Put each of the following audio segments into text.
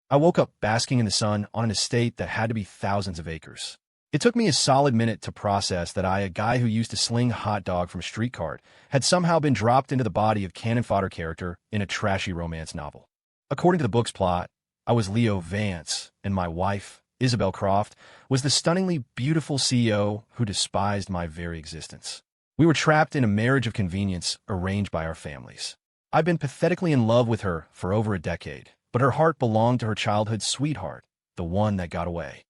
I woke up basking in the sun on an estate that had to be thousands of acres. It took me a solid minute to process that a guy who used to sling hot dog from a street cart, had somehow been dropped into the body of cannon fodder character in a trashy romance novel. According to the book's plot, I was Leo Vance, and my wife, Isabel Croft, was the stunningly beautiful CEO who despised my very existence. We were trapped in a marriage of convenience arranged by our families. I'd been pathetically in love with her for over a decade, but her heart belonged to her childhood sweetheart, the one that got away.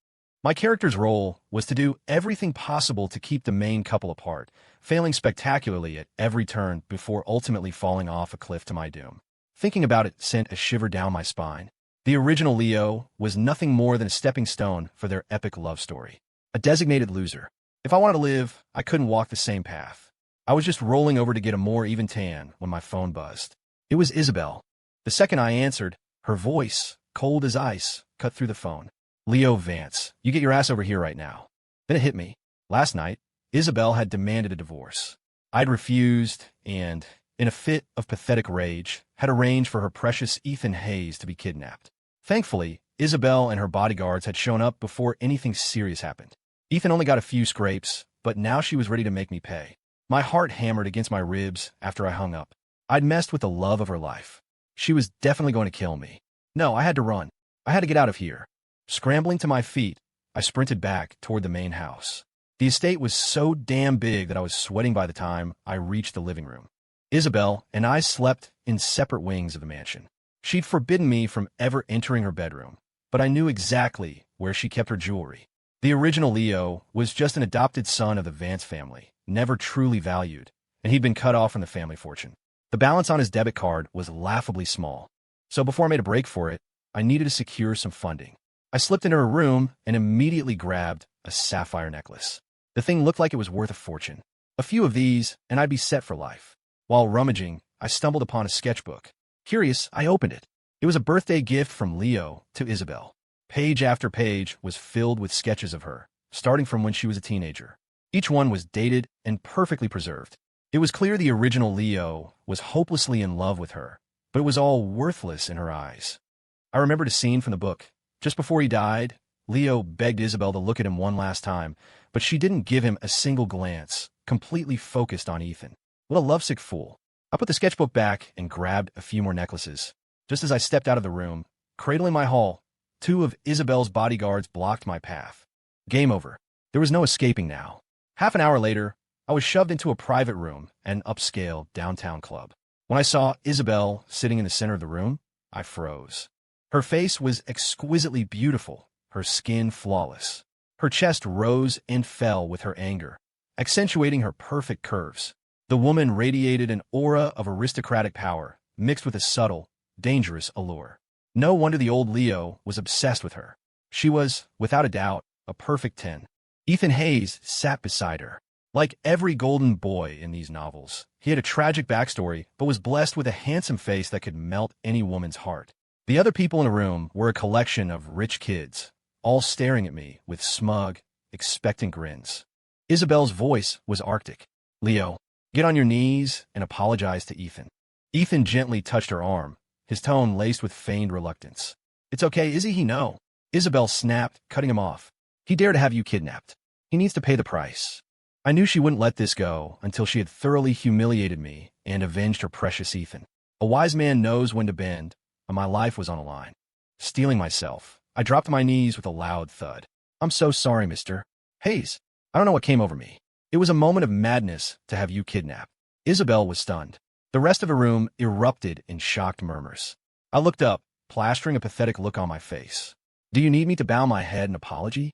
My character's role was to do everything possible to keep the main couple apart, failing spectacularly at every turn before ultimately falling off a cliff to my doom. Thinking about it sent a shiver down my spine. The original Leo was nothing more than a stepping stone for their epic love story. A designated loser. If I wanted to live, I couldn't walk the same path. I was just rolling over to get a more even tan when my phone buzzed. It was Isabel. The second I answered, her voice, cold as ice, cut through the phone. Leo Vance, you get your ass over here right now. Then it hit me. Last night, Isabel had demanded a divorce. I'd refused and, in a fit of pathetic rage, had arranged for her precious Ethan Hayes to be kidnapped. Thankfully, Isabel and her bodyguards had shown up before anything serious happened. Ethan only got a few scrapes, but now she was ready to make me pay. My heart hammered against my ribs after I hung up. I'd messed with the love of her life. She was definitely going to kill me. No, I had to run. I had to get out of here. Scrambling to my feet, I sprinted back toward the main house. The estate was so damn big that I was sweating by the time I reached the living room. Isabel and I slept in separate wings of the mansion. She'd forbidden me from ever entering her bedroom, but I knew exactly where she kept her jewelry. The original Leo was just an adopted son of the Vance family, never truly valued, and he'd been cut off from the family fortune. The balance on his debit card was laughably small, so before I made a break for it, I needed to secure some funding. I slipped into her room and immediately grabbed a sapphire necklace. The thing looked like it was worth a fortune. A few of these, and I'd be set for life. While rummaging, I stumbled upon a sketchbook. Curious, I opened it. It was a birthday gift from Leo to Isabel. Page after page was filled with sketches of her, starting from when she was a teenager. Each one was dated and perfectly preserved. It was clear the original Leo was hopelessly in love with her, but it was all worthless in her eyes. I remembered a scene from the book. Just before he died, Leo begged Isabel to look at him one last time, but she didn't give him a single glance, completely focused on Ethan. What a lovesick fool. I put the sketchbook back and grabbed a few more necklaces. Just as I stepped out of the room, cradling my haul, two of Isabel's bodyguards blocked my path. Game over. There was no escaping now. Half an hour later, I was shoved into a private room at an upscale downtown club. When I saw Isabel sitting in the center of the room, I froze. Her face was exquisitely beautiful, her skin flawless. Her chest rose and fell with her anger, accentuating her perfect curves. The woman radiated an aura of aristocratic power, mixed with a subtle, dangerous allure. No wonder the old Leo was obsessed with her. She was, without a doubt, a perfect 10. Ethan Hayes sat beside her. Like every golden boy in these novels, he had a tragic backstory, but was blessed with a handsome face that could melt any woman's heart. The other people in the room were a collection of rich kids, all staring at me with smug, expectant grins. Isabel's voice was arctic. Leo, get on your knees and apologize to Ethan. Ethan gently touched her arm, his tone laced with feigned reluctance. It's okay, Izzy, he know. Isabel snapped, cutting him off. He dared to have you kidnapped. He needs to pay the price. I knew she wouldn't let this go until she had thoroughly humiliated me and avenged her precious Ethan. A wise man knows when to bend, and my life was on the line. Steeling myself, I dropped to my knees with a loud thud. I'm so sorry, Mr. Hayes. I don't know what came over me. It was a moment of madness to have you kidnapped. Isabel was stunned. The rest of the room erupted in shocked murmurs. I looked up, plastering a pathetic look on my face. Do you need me to bow my head in apology?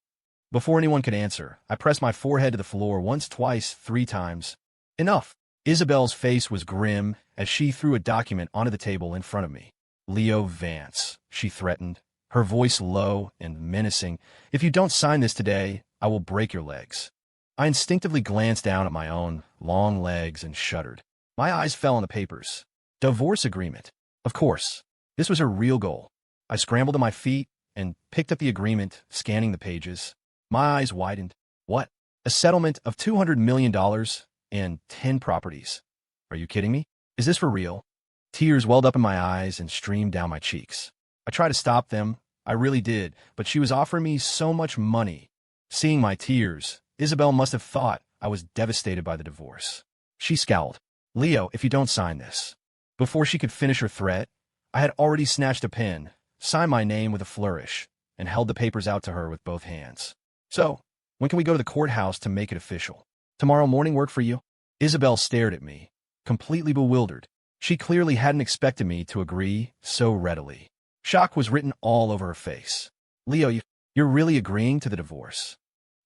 Before anyone could answer, I pressed my forehead to the floor once, twice, 3 times. Enough. Isabel's face was grim as she threw a document onto the table in front of me. Leo Vance, she threatened, her voice low and menacing. If you don't sign this today, I will break your legs. I instinctively glanced down at my own long legs and shuddered. My eyes fell on the papers. Divorce agreement. Of course. This was her real goal. I scrambled to my feet and picked up the agreement, scanning the pages. My eyes widened. What? A settlement of $200 million and 10 properties. Are you kidding me? Is this for real? Tears welled up in my eyes and streamed down my cheeks. I tried to stop them, I really did, but she was offering me so much money. Seeing my tears, Isabel must have thought I was devastated by the divorce. She scowled. Leo, if you don't sign this. Before she could finish her threat, I had already snatched a pen, signed my name with a flourish, and held the papers out to her with both hands. So, when can we go to the courthouse to make it official? Tomorrow morning work for you? Isabel stared at me, completely bewildered. She clearly hadn't expected me to agree so readily. Shock was written all over her face. Leo, you're really agreeing to the divorce?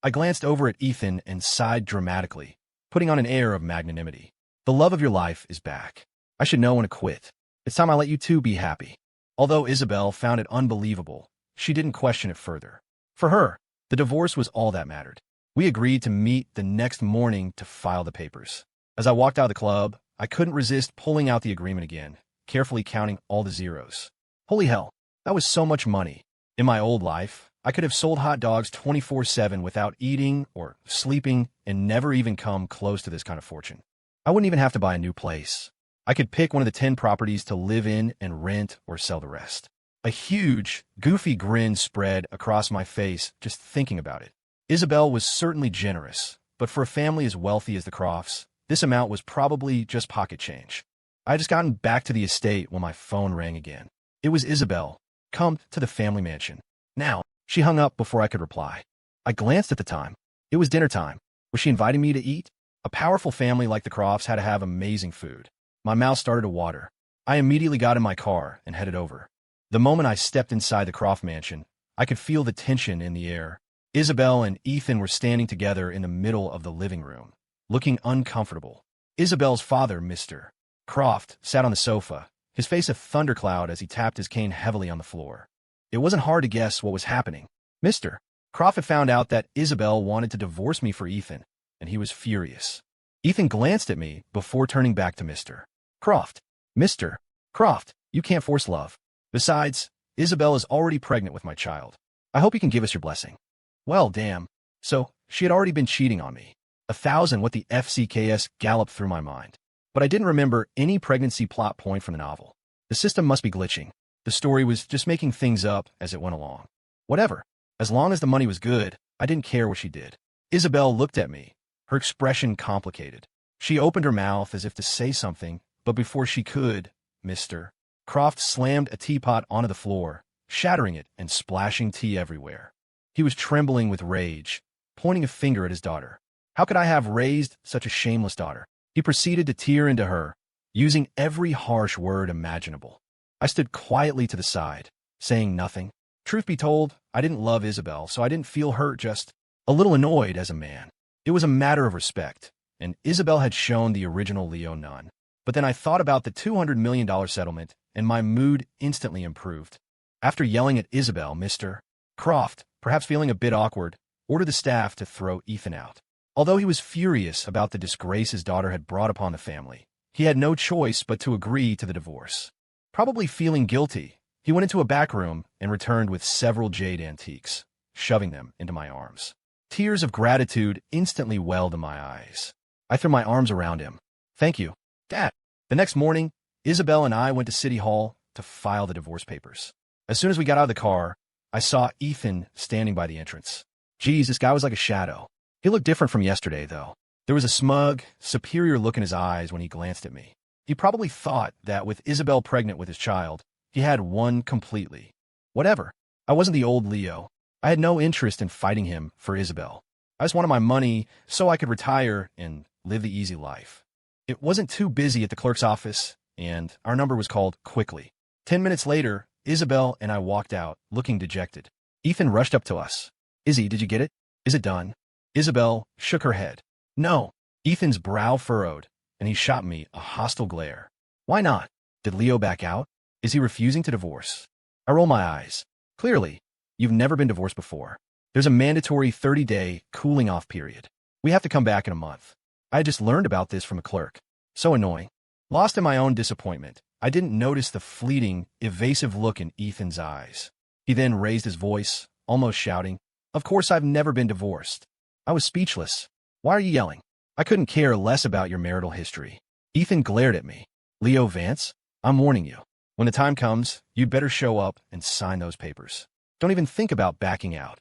I glanced over at Ethan and sighed dramatically, putting on an air of magnanimity. The love of your life is back. I should know when to quit. It's time I let you two be happy. Although Isabel found it unbelievable, she didn't question it further. For her, the divorce was all that mattered. We agreed to meet the next morning to file the papers. As I walked out of the club, I couldn't resist pulling out the agreement again, carefully counting all the zeros. Holy hell, that was so much money. In my old life, I could have sold hot dogs 24/7 without eating or sleeping and never even come close to this kind of fortune. I wouldn't even have to buy a new place. I could pick one of the 10 properties to live in and rent or sell the rest. A huge, goofy grin spread across my face just thinking about it. Isabel was certainly generous, but for a family as wealthy as the Crofts, this amount was probably just pocket change. I had just gotten back to the estate when my phone rang again. It was Isabel. Come to the family mansion. Now, she hung up before I could reply. I glanced at the time. It was dinner time. Was she inviting me to eat? A powerful family like the Crofts had to have amazing food. My mouth started to water. I immediately got in my car and headed over. The moment I stepped inside the Croft mansion, I could feel the tension in the air. Isabel and Ethan were standing together in the middle of the living room, looking uncomfortable. Isabel's father, Mr. Croft, sat on the sofa, his face a thundercloud as he tapped his cane heavily on the floor. It wasn't hard to guess what was happening. Mr. Croft had found out that Isabel wanted to divorce me for Ethan, and he was furious. Ethan glanced at me before turning back to Mr. Croft. Mr. Croft, you can't force love. Besides, Isabel is already pregnant with my child. I hope you can give us your blessing. Well, damn. So, she had already been cheating on me. 1,000 what the FCKS galloped through my mind. But I didn't remember any pregnancy plot point from the novel. The system must be glitching. The story was just making things up as it went along. Whatever. As long as the money was good, I didn't care what she did. Isabel looked at me, her expression complicated. She opened her mouth as if to say something, but before she could, Mr. Croft slammed a teapot onto the floor, shattering it and splashing tea everywhere. He was trembling with rage, pointing a finger at his daughter. How could I have raised such a shameless daughter? He proceeded to tear into her, using every harsh word imaginable. I stood quietly to the side, saying nothing. Truth be told, I didn't love Isabel, so I didn't feel hurt, just a little annoyed as a man. It was a matter of respect, and Isabel had shown the original Leo none. But then I thought about the $200 million settlement, and my mood instantly improved. After yelling at Isabel, Mr. Croft, perhaps feeling a bit awkward, ordered the staff to throw Ethan out. Although he was furious about the disgrace his daughter had brought upon the family, he had no choice but to agree to the divorce. Probably feeling guilty, he went into a back room and returned with several jade antiques, shoving them into my arms. Tears of gratitude instantly welled in my eyes. I threw my arms around him. Thank you, Dad. The next morning, Isabel and I went to City Hall to file the divorce papers. As soon as we got out of the car, I saw Ethan standing by the entrance. Geez, this guy was like a shadow. He looked different from yesterday, though. There was a smug, superior look in his eyes when he glanced at me. He probably thought that with Isabel pregnant with his child, he had won completely. Whatever. I wasn't the old Leo. I had no interest in fighting him for Isabel. I just wanted my money so I could retire and live the easy life. It wasn't too busy at the clerk's office, and our number was called quickly. 10 minutes later, Isabel and I walked out, looking dejected. Ethan rushed up to us. Izzy, did you get it? Is it done? Isabel shook her head. No. Ethan's brow furrowed, and he shot me a hostile glare. Why not? Did Leo back out? Is he refusing to divorce? I roll my eyes. Clearly, you've never been divorced before. There's a mandatory 30-day cooling-off period. We have to come back in a month. I had just learned about this from a clerk. So annoying. Lost in my own disappointment, I didn't notice the fleeting, evasive look in Ethan's eyes. He then raised his voice, almost shouting, "Of course I've never been divorced." I was speechless. Why are you yelling? I couldn't care less about your marital history. Ethan glared at me. Leo Vance, I'm warning you. When the time comes, you'd better show up and sign those papers. Don't even think about backing out.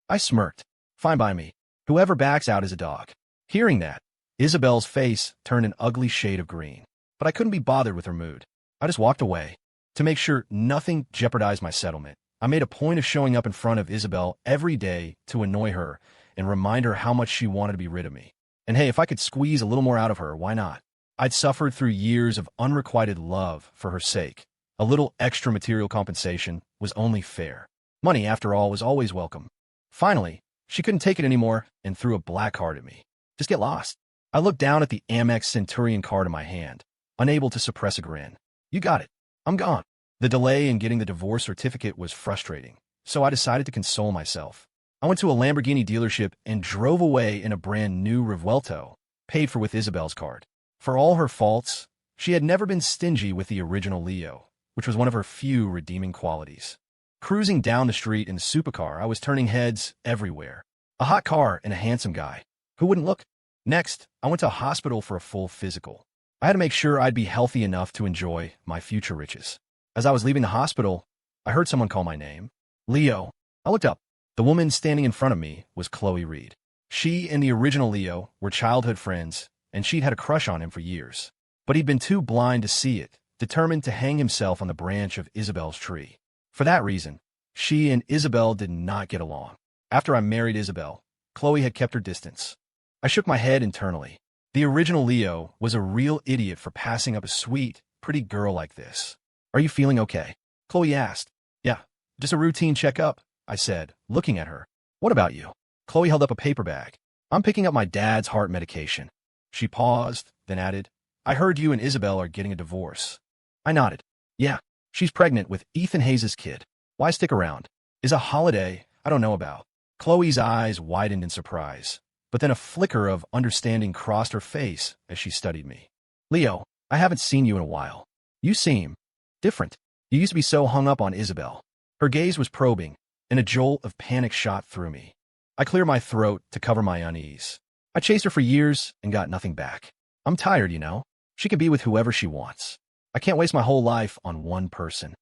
I smirked. Fine by me. Whoever backs out is a dog. Hearing that, Isabel's face turned an ugly shade of green. But I couldn't be bothered with her mood. I just walked away. To make sure nothing jeopardized my settlement, I made a point of showing up in front of Isabel every day to annoy her and remind her how much she wanted to be rid of me. And hey, if I could squeeze a little more out of her, why not? I'd suffered through years of unrequited love for her sake. A little extra material compensation was only fair. Money, after all, was always welcome. Finally, she couldn't take it anymore and threw a black card at me. Just get lost. I looked down at the Amex Centurion card in my hand, unable to suppress a grin. You got it. I'm gone. The delay in getting the divorce certificate was frustrating, so I decided to console myself. I went to a Lamborghini dealership and drove away in a brand new Revuelto, paid for with Isabel's card. For all her faults, she had never been stingy with the original Leo, which was one of her few redeeming qualities. Cruising down the street in the supercar, I was turning heads everywhere. A hot car and a handsome guy. Who wouldn't look? Next, I went to a hospital for a full physical. I had to make sure I'd be healthy enough to enjoy my future riches. As I was leaving the hospital, I heard someone call my name. Leo. I looked up. The woman standing in front of me was Chloe Reed. She and the original Leo were childhood friends, and she'd had a crush on him for years. But he'd been too blind to see it, determined to hang himself on the branch of Isabel's tree. For that reason, she and Isabel did not get along. After I married Isabel, Chloe had kept her distance. I shook my head internally. The original Leo was a real idiot for passing up a sweet, pretty girl like this. Are you feeling okay? Chloe asked. Yeah, just a routine checkup, I said, looking at her. What about you? Chloe held up a paper bag. I'm picking up my dad's heart medication. She paused, then added, I heard you and Isabel are getting a divorce. I nodded. Yeah, she's pregnant with Ethan Hayes' kid. Why stick around? Is a holiday I don't know about. Chloe's eyes widened in surprise, but then a flicker of understanding crossed her face as she studied me. Leo, I haven't seen you in a while. You seem different. You used to be so hung up on Isabel. Her gaze was probing, and a jolt of panic shot through me. I cleared my throat to cover my unease. I chased her for years and got nothing back. I'm tired, you know. She can be with whoever she wants. I can't waste my whole life on one person.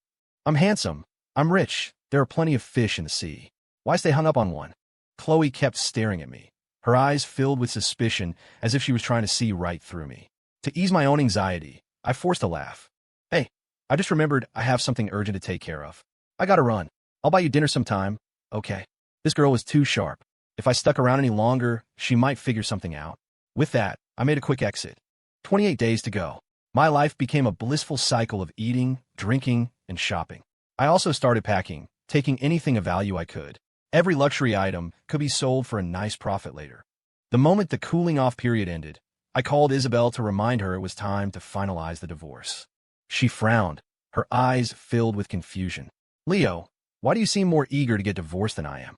I'm handsome. I'm rich. There are plenty of fish in the sea. Why stay hung up on one? Chloe kept staring at me, her eyes filled with suspicion as if she was trying to see right through me. To ease my own anxiety, I forced a laugh. Hey, I just remembered I have something urgent to take care of. I gotta run. I'll buy you dinner sometime. Okay. This girl was too sharp. If I stuck around any longer, she might figure something out. With that, I made a quick exit. 28 days to go. My life became a blissful cycle of eating, drinking, and shopping. I also started packing, taking anything of value I could. Every luxury item could be sold for a nice profit later. The moment the cooling-off period ended, I called Isabel to remind her it was time to finalize the divorce. She frowned, her eyes filled with confusion. Leo, why do you seem more eager to get divorced than I am?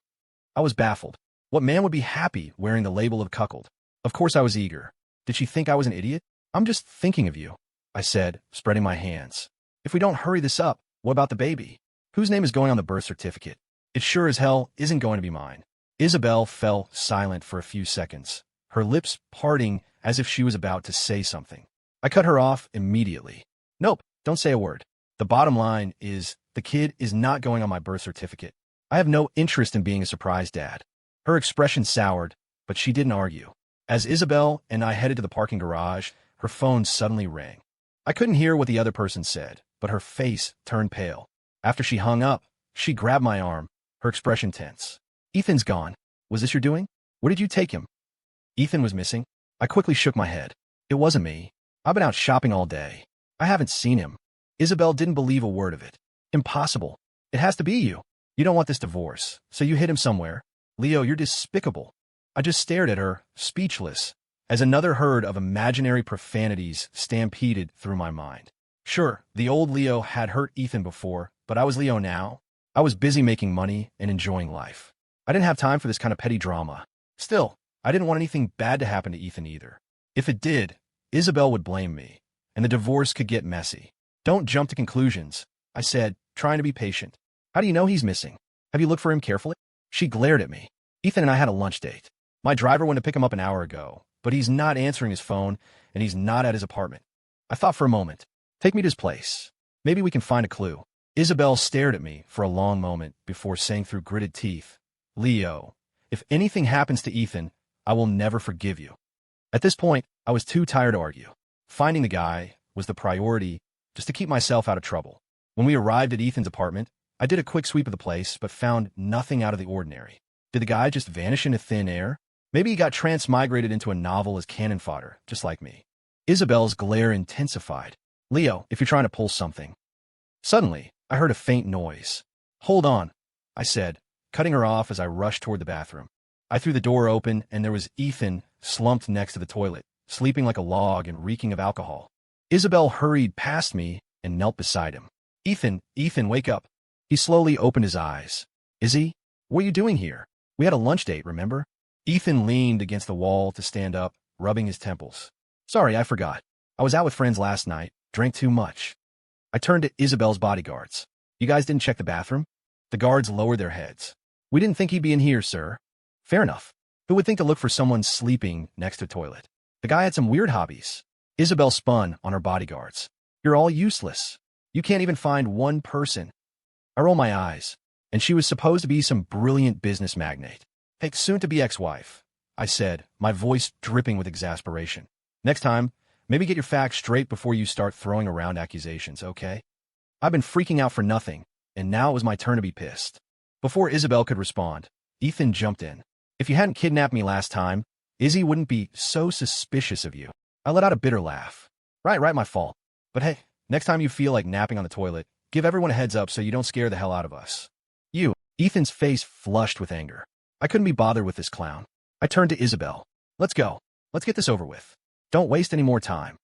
I was baffled. What man would be happy wearing the label of cuckold? Of course I was eager. Did she think I was an idiot? I'm just thinking of you, I said, spreading my hands. If we don't hurry this up, what about the baby? Whose name is going on the birth certificate? It sure as hell isn't going to be mine. Isabel fell silent for a few seconds, her lips parting as if she was about to say something. I cut her off immediately. Nope, don't say a word. The bottom line is, the kid is not going on my birth certificate. I have no interest in being a surprise dad. Her expression soured, but she didn't argue. As Isabel and I headed to the parking garage, her phone suddenly rang. I couldn't hear what the other person said, but her face turned pale. After she hung up, she grabbed my arm, her expression tense. Ethan's gone. Was this your doing? Where did you take him? Ethan was missing. I quickly shook my head. It wasn't me. I've been out shopping all day. I haven't seen him. Isabel didn't believe a word of it. Impossible. It has to be you. You don't want this divorce, so you hid him somewhere. Leo, you're despicable. I just stared at her, speechless, as another herd of imaginary profanities stampeded through my mind. Sure, the old Leo had hurt Ethan before, but I was Leo now. I was busy making money and enjoying life. I didn't have time for this kind of petty drama. Still, I didn't want anything bad to happen to Ethan either. If it did, Isabel would blame me, and the divorce could get messy. Don't jump to conclusions, I said, trying to be patient. How do you know he's missing? Have you looked for him carefully? She glared at me. Ethan and I had a lunch date. My driver went to pick him up an hour ago, but he's not answering his phone, and he's not at his apartment. I thought for a moment. Take me to his place. Maybe we can find a clue. Isabel stared at me for a long moment before saying through gritted teeth, "Leo, if anything happens to Ethan, I will never forgive you." At this point, I was too tired to argue. Finding the guy was the priority, just to keep myself out of trouble. When we arrived at Ethan's apartment, I did a quick sweep of the place, but found nothing out of the ordinary. Did the guy just vanish into thin air? Maybe he got transmigrated into a novel as cannon fodder, just like me. Isabel's glare intensified. "Leo, if you're trying to pull something." Suddenly, I heard a faint noise. "Hold on," I said, cutting her off as I rushed toward the bathroom. I threw the door open, and there was Ethan slumped next to the toilet, sleeping like a log and reeking of alcohol. Isabel hurried past me and knelt beside him. Ethan, wake up." He slowly opened his eyes. "Izzy, what are you doing here? We had a lunch date, remember?" Ethan leaned against the wall to stand up, rubbing his temples. "Sorry, I forgot. I was out with friends last night, drank too much." I turned to Isabel's bodyguards. "You guys didn't check the bathroom?" The guards lowered their heads. "We didn't think he'd be in here, sir." "Fair enough. Who would think to look for someone sleeping next to a toilet?" The guy had some weird hobbies. Isabel spun on her bodyguards. "You're all useless. You can't even find one person." I rolled my eyes, and she was supposed to be some brilliant business magnate. "Hey, soon-to-be ex-wife," I said, my voice dripping with exasperation. "Next time, maybe get your facts straight before you start throwing around accusations, okay?" I've been freaking out for nothing, and now it was my turn to be pissed. Before Isabel could respond, Ethan jumped in. "If you hadn't kidnapped me last time, Izzy wouldn't be so suspicious of you." I let out a bitter laugh. Right, my fault. But hey, next time you feel like napping on the toilet, give everyone a heads up so you don't scare the hell out of us. You. Ethan's face flushed with anger. I couldn't be bothered with this clown. I turned to Isabel. "Let's go. Let's get this over with. Don't waste any more time.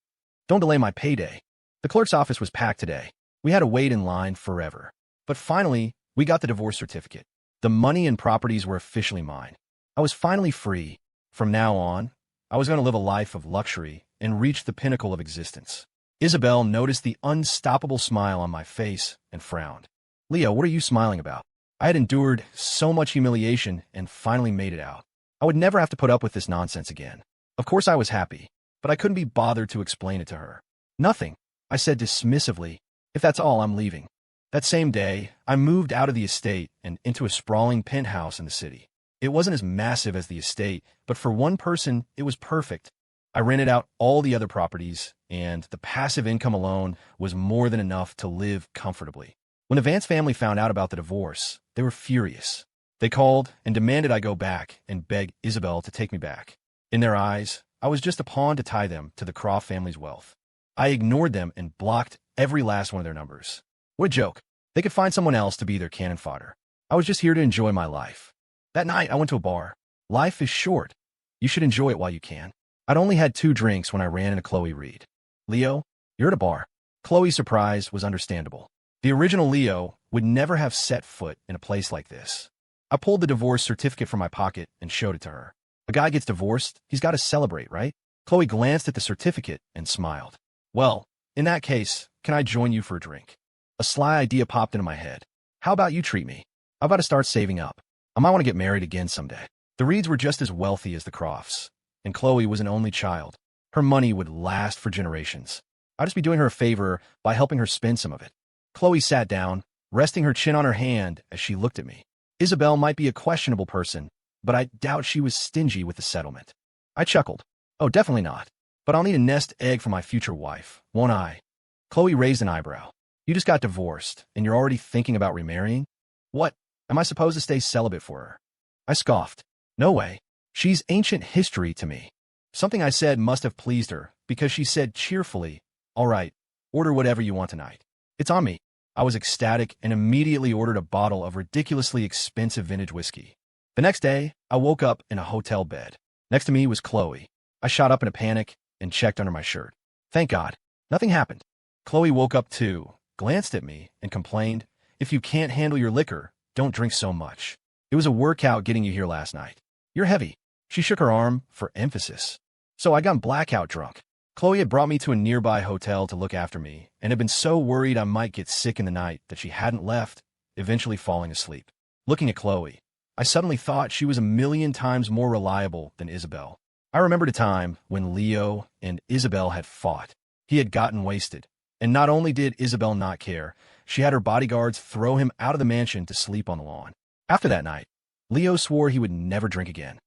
Don't delay my payday." The clerk's office was packed today. We had to wait in line forever. But finally, we got the divorce certificate. The money and properties were officially mine. I was finally free. From now on, I was going to live a life of luxury and reach the pinnacle of existence. Isabel noticed the unstoppable smile on my face and frowned. "Leo, what are you smiling about?" I had endured so much humiliation and finally made it out. I would never have to put up with this nonsense again. Of course I was happy, but I couldn't be bothered to explain it to her. "Nothing," I said dismissively. "If that's all, I'm leaving." That same day, I moved out of the estate and into a sprawling penthouse in the city. It wasn't as massive as the estate, but for one person, it was perfect. I rented out all the other properties, and the passive income alone was more than enough to live comfortably. When the Vance family found out about the divorce, they were furious. They called and demanded I go back and beg Isabel to take me back. In their eyes, I was just a pawn to tie them to the Croft family's wealth. I ignored them and blocked every last one of their numbers. What a joke. They could find someone else to be their cannon fodder. I was just here to enjoy my life. That night, I went to a bar. Life is short. You should enjoy it while you can. I'd only had 2 drinks when I ran into Chloe Reed. "Leo, you're at a bar." Chloe's surprise was understandable. The original Leo would never have set foot in a place like this. I pulled the divorce certificate from my pocket and showed it to her. A guy gets divorced, he's got to celebrate, right? Chloe glanced at the certificate and smiled. "Well, in that case, can I join you for a drink?" A sly idea popped into my head. "How about you treat me? I've got to start saving up. I might want to get married again someday." The Reeds were just as wealthy as the Crofts, and Chloe was an only child. Her money would last for generations. I'd just be doing her a favor by helping her spend some of it. Chloe sat down, resting her chin on her hand as she looked at me. Isabel might be a questionable person, but I doubt she was stingy with the settlement. I chuckled. "Oh, definitely not. But I'll need a nest egg for my future wife, won't I?" Chloe raised an eyebrow. "You just got divorced, and you're already thinking about remarrying? What? Am I supposed to stay celibate for her?" I scoffed. "No way. She's ancient history to me." Something I said must have pleased her, because she said cheerfully, "All right, order whatever you want tonight. It's on me." I was ecstatic and immediately ordered a bottle of ridiculously expensive vintage whiskey. The next day, I woke up in a hotel bed. Next to me was Chloe. I shot up in a panic and checked under my shirt. Thank God, nothing happened. Chloe woke up too, glanced at me, and complained, "If you can't handle your liquor, don't drink so much. It was a workout getting you here last night. You're heavy." She shook her arm for emphasis. So I got blackout drunk. Chloe had brought me to a nearby hotel to look after me, and had been so worried I might get sick in the night that she hadn't left, eventually falling asleep. Looking at Chloe, I suddenly thought she was a million times more reliable than Isabel. I remembered a time when Leo and Isabel had fought. He had gotten wasted, and not only did Isabel not care, She had her bodyguards throw him out of the mansion to sleep on the lawn. After that night, Leo swore he would never drink again.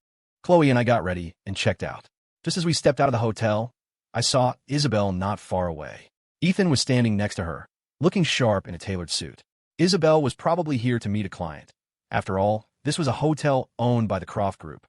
Chloe and I got ready and checked out. Just as we stepped out of the hotel, I saw Isabel not far away. Ethan was standing next to her, looking sharp in a tailored suit. Isabel was probably here to meet a client. After all, this was a hotel owned by the Croft Group.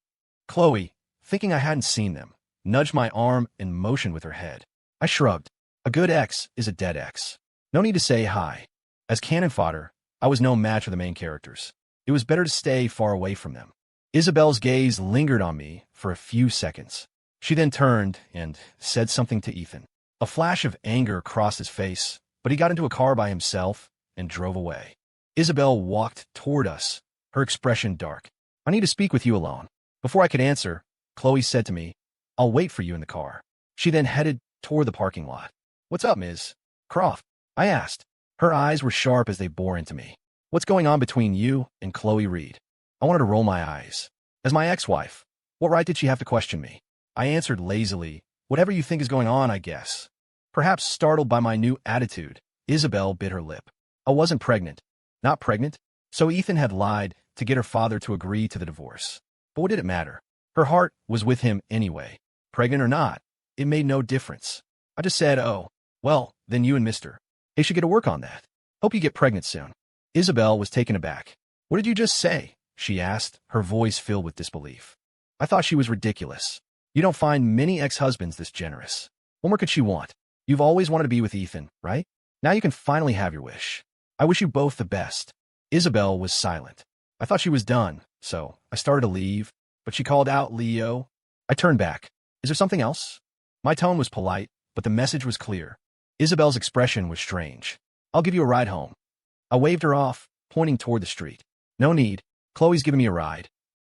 Chloe, thinking I hadn't seen them, nudged my arm and motioned with her head. I shrugged. A good ex is a dead ex. No need to say hi. As cannon fodder, I was no match for the main characters. It was better to stay far away from them. Isabel's gaze lingered on me for a few seconds. She then turned and said something to Ethan. A flash of anger crossed his face, but he got into a car by himself and drove away. Isabel walked toward us, her expression dark. I need to speak with you alone. Before I could answer, Chloe said to me, I'll wait for you in the car. She then headed toward the parking lot. What's up, Ms. Croft? I asked. Her eyes were sharp as they bore into me. What's going on between you and Chloe Reed? I wanted to roll my eyes. As my ex-wife, what right did she have to question me? I answered lazily, whatever you think is going on, I guess. Perhaps startled by my new attitude, Isabel bit her lip. I wasn't pregnant. Not pregnant? So Ethan had lied to get her father to agree to the divorce. But what did it matter? Her heart was with him anyway. Pregnant or not, it made no difference. I just said, oh, well, then you and Mr. They should get to work on that. Hope you get pregnant soon. Isabel was taken aback. What did you just say? She asked, her voice filled with disbelief. I thought she was ridiculous. You don't find many ex-husbands this generous. What more could she want? You've always wanted to be with Ethan, right? Now you can finally have your wish. I wish you both the best. Isabel was silent. I thought she was done, so I started to leave, but she called out, Leo. I turned back. Is there something else? My tone was polite, but the message was clear. Isabel's expression was strange. I'll give you a ride home. I waved her off, pointing toward the street. No need. Chloe's giving me a ride.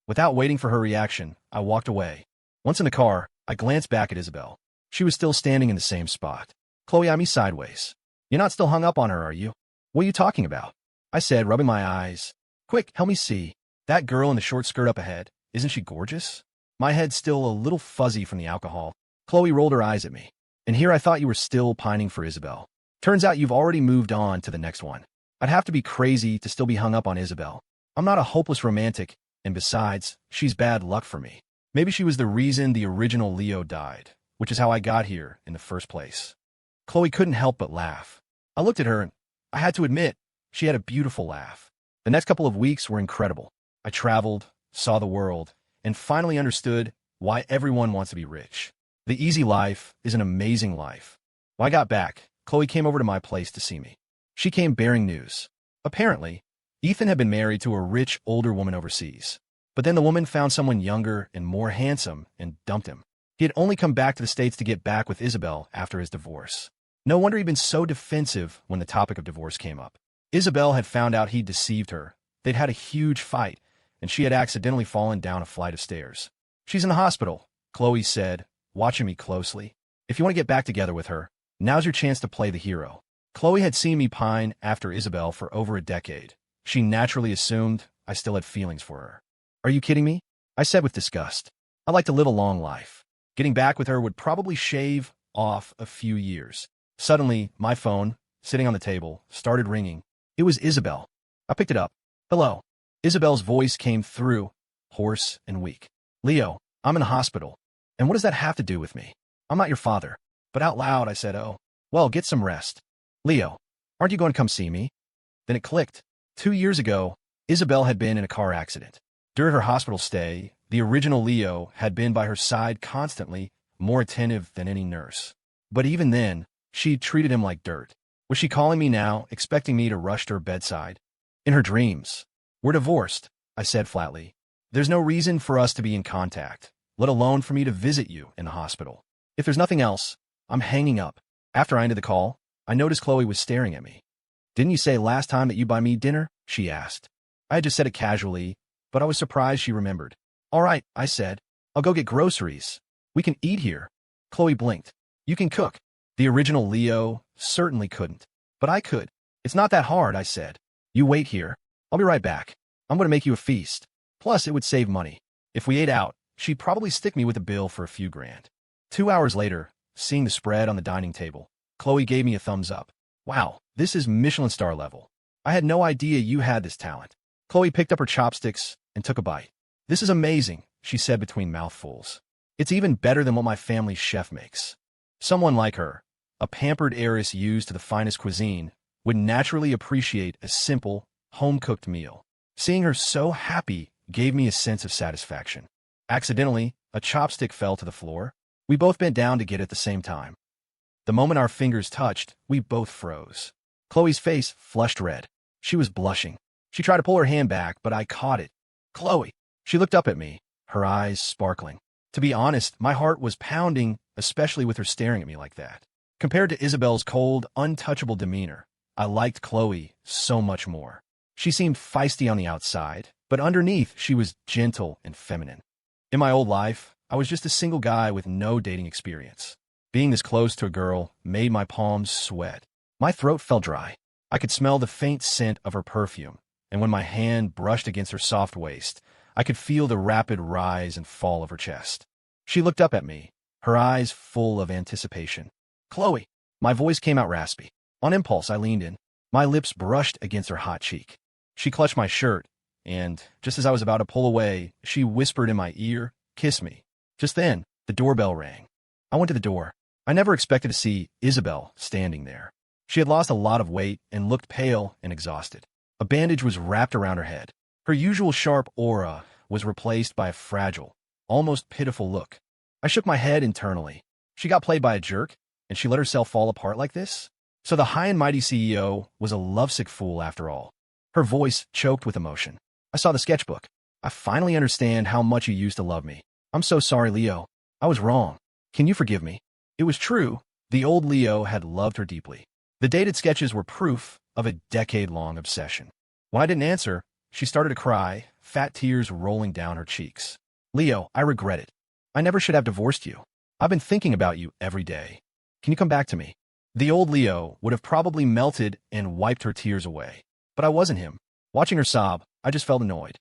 Without waiting for her reaction, I walked away. Once in the car, I glanced back at Isabel. She was still standing in the same spot. Chloe eyed me sideways. You're not still hung up on her, are you? What are you talking about? I said, rubbing my eyes. Quick, help me see. That girl in the short skirt up ahead, isn't she gorgeous? My head still a little fuzzy from the alcohol. Chloe rolled her eyes at me. And here I thought you were still pining for Isabel. Turns out you've already moved on to the next one. I'd have to be crazy to still be hung up on Isabel. I'm not a hopeless romantic, and besides, she's bad luck for me. Maybe she was the reason the original Leo died, which is how I got here in the first place. Chloe couldn't help but laugh. I looked at her, and I had to admit, she had a beautiful laugh. The next couple of weeks were incredible. I traveled, saw the world, and finally understood why everyone wants to be rich. The easy life is an amazing life. When I got back, Chloe came over to my place to see me. She came bearing news. Apparently, Ethan had been married to a rich, older woman overseas. But then the woman found someone younger and more handsome and dumped him. He had only come back to the States to get back with Isabel after his divorce. No wonder he'd been so defensive when the topic of divorce came up. Isabel had found out he'd deceived her. They'd had a huge fight, and she had accidentally fallen down a flight of stairs. She's in the hospital, Chloe said, watching me closely. If you want to get back together with her, now's your chance to play the hero. Chloe had seen me pine after Isabel for over a decade. She naturally assumed I still had feelings for her. Are you kidding me? I said with disgust. I'd like to live a long life. Getting back with her would probably shave off a few years. Suddenly, my phone, sitting on the table, started ringing. It was Isabel. I picked it up. Hello. Isabel's voice came through, hoarse and weak. Leo, I'm in the hospital. And what does that have to do with me? I'm not your father. But out loud, I said, oh, well, get some rest. Leo, aren't you going to come see me? Then it clicked. 2 years ago, Isabel had been in a car accident. During her hospital stay, the original Leo had been by her side constantly, more attentive than any nurse. But even then, she treated him like dirt. Was she calling me now, expecting me to rush to her bedside? In her dreams. We're divorced, I said flatly. There's no reason for us to be in contact, let alone for me to visit you in the hospital. If there's nothing else, I'm hanging up. After I ended the call, I noticed Chloe was staring at me. Didn't you say last time that you buy me dinner? She asked. I had just said it casually, but I was surprised she remembered. All right, I said. I'll go get groceries. We can eat here. Chloe blinked. You can cook. The original Leo certainly couldn't. But I could. It's not that hard, I said. You wait here. I'll be right back. I'm going to make you a feast. Plus, it would save money. If we ate out, she'd probably stick me with a bill for a few grand. 2 hours later, seeing the spread on the dining table, Chloe gave me a thumbs up. Wow, This is Michelin star level. I had no idea you had this talent. Chloe picked up her chopsticks and took a bite. This is amazing, she said between mouthfuls. It's even better than what my family's chef makes. Someone like her, a pampered heiress used to the finest cuisine, would naturally appreciate a simple, home-cooked meal. Seeing her so happy gave me a sense of satisfaction. Accidentally, a chopstick fell to the floor. We both bent down to get it at the same time. The moment our fingers touched, we both froze. Chloe's face flushed red. She was blushing. She tried to pull her hand back, but I caught it. Chloe! She looked up at me, her eyes sparkling. To be honest, my heart was pounding, especially with her staring at me like that. Compared to Isabel's cold, untouchable demeanor, I liked Chloe so much more. She seemed feisty on the outside, but underneath she was gentle and feminine. In my old life, I was just a single guy with no dating experience. Being this close to a girl made my palms sweat. My throat felt dry. I could smell the faint scent of her perfume, and when my hand brushed against her soft waist, I could feel the rapid rise and fall of her chest. She looked up at me, her eyes full of anticipation. Chloe! My voice came out raspy. On impulse, I leaned in. My lips brushed against her hot cheek. She clutched my shirt, and just as I was about to pull away, she whispered in my ear, "Kiss me." Just then, the doorbell rang. I went to the door. I never expected to see Isabel standing there. She had lost a lot of weight and looked pale and exhausted. A bandage was wrapped around her head. Her usual sharp aura was replaced by a fragile, almost pitiful look. I shook my head internally. She got played by a jerk, and she let herself fall apart like this? So the high and mighty CEO was a lovesick fool after all. Her voice choked with emotion. I saw the sketchbook. I finally understand how much you used to love me. I'm so sorry, Leo. I was wrong. Can you forgive me? It was true. The old Leo had loved her deeply. The dated sketches were proof of a decade-long obsession. When I didn't answer, she started to cry, fat tears rolling down her cheeks. Leo, I regret it. I never should have divorced you. I've been thinking about you every day. Can you come back to me? The old Leo would have probably melted and wiped her tears away. But I wasn't him. Watching her sob, I just felt annoyed.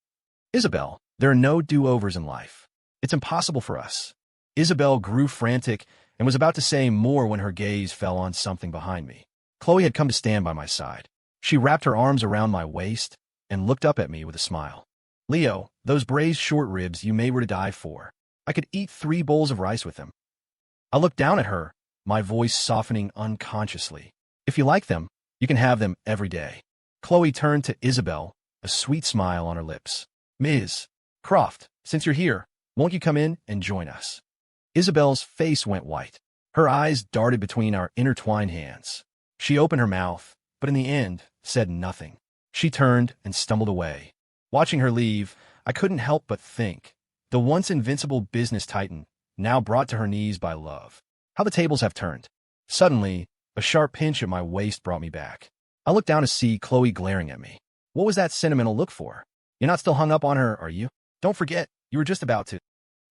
Isabel, there are no do-overs in life. It's impossible for us. Isabel grew frantic and was about to say more when her gaze fell on something behind me. Chloe had come to stand by my side. She wrapped her arms around my waist and looked up at me with a smile. Leo, those braised short ribs you made were to die for. I could eat 3 bowls of rice with them. I looked down at her, my voice softening unconsciously. If you like them, you can have them every day. Chloe turned to Isabel, a sweet smile on her lips. Ms. Croft, since you're here, won't you come in and join us? Isabel's face went white. Her eyes darted between our intertwined hands. She opened her mouth, but in the end, said nothing. She turned and stumbled away. Watching her leave, I couldn't help but think. The once invincible business titan, now brought to her knees by love. How the tables have turned. Suddenly, a sharp pinch at my waist brought me back. I looked down to see Chloe glaring at me. What was that sentimental look for? You're not still hung up on her, are you? Don't forget, you were just about to.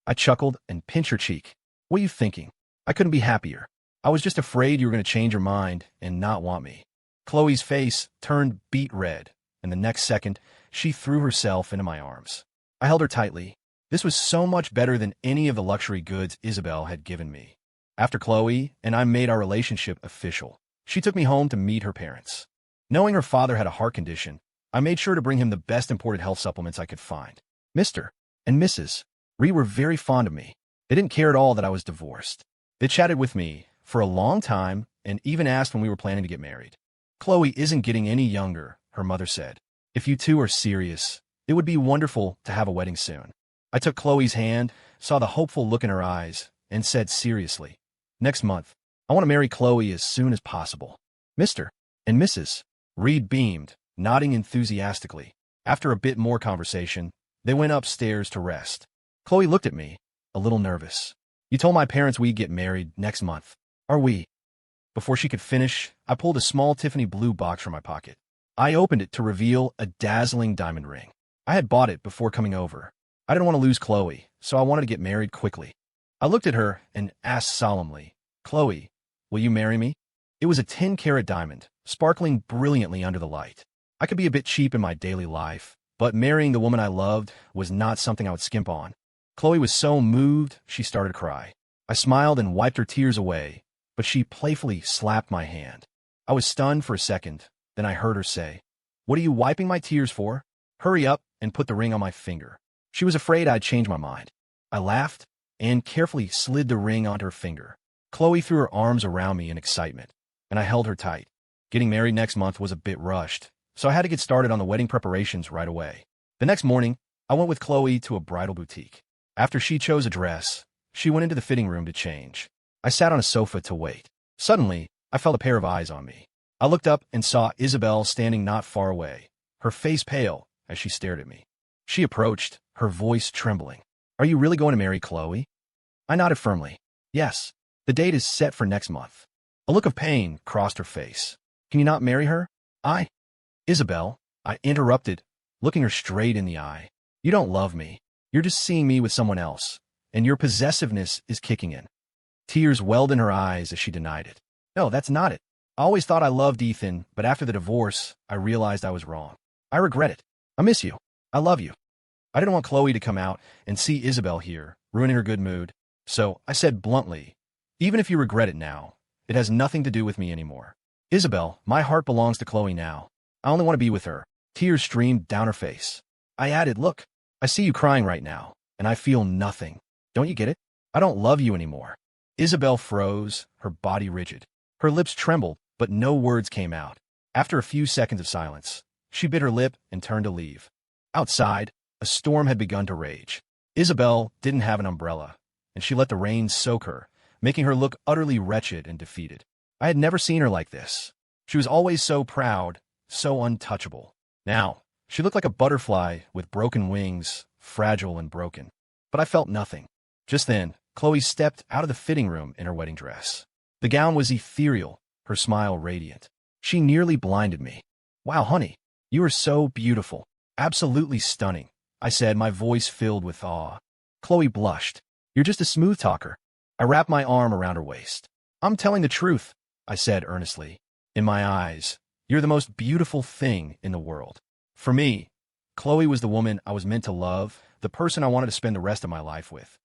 I chuckled and pinched her cheek. What are you thinking? I couldn't be happier. I was just afraid you were going to change your mind and not want me. Chloe's face turned beet red, and the next second, she threw herself into my arms. I held her tightly. This was so much better than any of the luxury goods Isabel had given me. After Chloe and I made our relationship official, she took me home to meet her parents. Knowing her father had a heart condition, I made sure to bring him the best imported health supplements I could find. Mr. and Mrs. Ree were very fond of me. They didn't care at all that I was divorced. They chatted with me for a long time and even asked when we were planning to get married. Chloe isn't getting any younger, her mother said. If you two are serious, it would be wonderful to have a wedding soon. I took Chloe's hand, saw the hopeful look in her eyes, and said seriously, next month, I want to marry Chloe as soon as possible. Mr. and Mrs. Reed beamed, nodding enthusiastically. After a bit more conversation, they went upstairs to rest. Chloe looked at me, a little nervous. You told my parents we'd get married next month. Are we? Before she could finish, I pulled a small Tiffany blue box from my pocket. I opened it to reveal a dazzling diamond ring. I had bought it before coming over. I didn't want to lose Chloe, so I wanted to get married quickly. I looked at her and asked solemnly, Chloe, will you marry me? It was a 10-carat diamond, sparkling brilliantly under the light. I could be a bit cheap in my daily life, but marrying the woman I loved was not something I would skimp on. Chloe was so moved, she started to cry. I smiled and wiped her tears away, but she playfully slapped my hand. I was stunned for a second, then I heard her say, "What are you wiping my tears for? Hurry up and put the ring on my finger." She was afraid I'd change my mind. I laughed and carefully slid the ring onto her finger. Chloe threw her arms around me in excitement, and I held her tight. Getting married next month was a bit rushed, so I had to get started on the wedding preparations right away. The next morning, I went with Chloe to a bridal boutique. After she chose a dress, she went into the fitting room to change. I sat on a sofa to wait. Suddenly, I felt a pair of eyes on me. I looked up and saw Isabel standing not far away, her face pale as she stared at me. She approached, her voice trembling. "Are you really going to marry Chloe?" I nodded firmly. "Yes, the date is set for next month." A look of pain crossed her face. "Can you not marry her?" Isabel, I interrupted, looking her straight in the eye. "You don't love me. You're just seeing me with someone else, and your possessiveness is kicking in." Tears welled in her eyes as she denied it. "No, that's not it. I always thought I loved Ethan, but after the divorce, I realized I was wrong. I regret it. I miss you. I love you." I didn't want Chloe to come out and see Isabel here, ruining her good mood. So I said bluntly, "Even if you regret it now, it has nothing to do with me anymore. Isabel, my heart belongs to Chloe now. I only want to be with her." Tears streamed down her face. I added, "Look, I see you crying right now, and I feel nothing. Don't you get it? I don't love you anymore." Isabel froze, her body rigid. Her lips trembled, but no words came out. After a few seconds of silence, she bit her lip and turned to leave. Outside, a storm had begun to rage. Isabel didn't have an umbrella, and she let the rain soak her, making her look utterly wretched and defeated. I had never seen her like this. She was always so proud, so untouchable. Now, she looked like a butterfly with broken wings, fragile and broken. But I felt nothing. Just then, Chloe stepped out of the fitting room in her wedding dress. The gown was ethereal, her smile radiant. She nearly blinded me. "Wow, honey, you are so beautiful. Absolutely stunning," I said, my voice filled with awe. Chloe blushed. "You're just a smooth talker." I wrapped my arm around her waist. "I'm telling the truth," I said earnestly. "In my eyes, you're the most beautiful thing in the world." For me, Chloe was the woman I was meant to love, the person I wanted to spend the rest of my life with.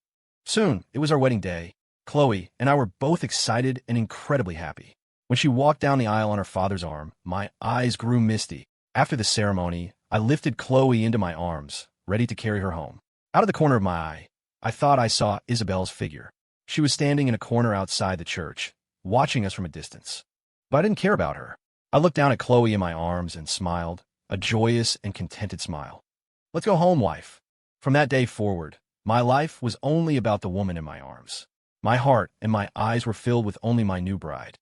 Soon, it was our wedding day. Chloe and I were both excited and incredibly happy. When she walked down the aisle on her father's arm, my eyes grew misty. After the ceremony, I lifted Chloe into my arms, ready to carry her home. Out of the corner of my eye, I thought I saw Isabel's figure. She was standing in a corner outside the church, watching us from a distance. But I didn't care about her. I looked down at Chloe in my arms and smiled, a joyous and contented smile. "Let's go home, wife." From that day forward, my life was only about the woman in my arms. My heart and my eyes were filled with only my new bride.